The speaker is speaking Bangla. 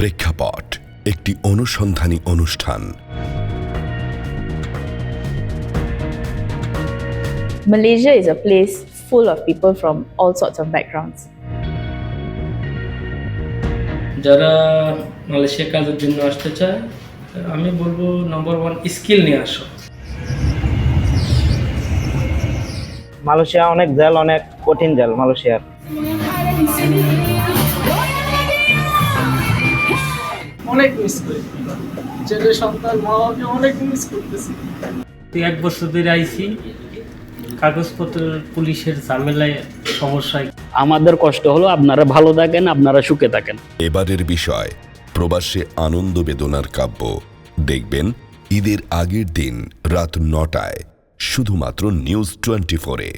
প্রেক্ষাপট একটি অনুসন্ধানী অনুষ্ঠান। Malaysia is a place full of people from all sorts of backgrounds. যারা মালয়েশিয়া কাজের জন্য আসতে চায়, আমি বলবো নাম্বার 1 স্কিল নিয়ে আসো। মালয়েশিয়া অনেক জেল, অনেক কঠিন জেল মালয়েশিয়ার। অনেক মিস করি, ছেলে সন্তান মা বাবাকে অনেক মিস করতেছি। 1 বছর ধরে আইছি, কাগজপত্র পুলিশের ঝামেলায় সমস্যায়। আমাদের কষ্ট হলো আপনারা ভালো থাকেন, আপনারা সুখে থাকেন। এবারের বিষয় প্রবাসে আনন্দ বেদনার কাব্য। দেখবেন ঈদের আগের দিন রাত 9টায় শুধুমাত্র নিউজ 24-এ।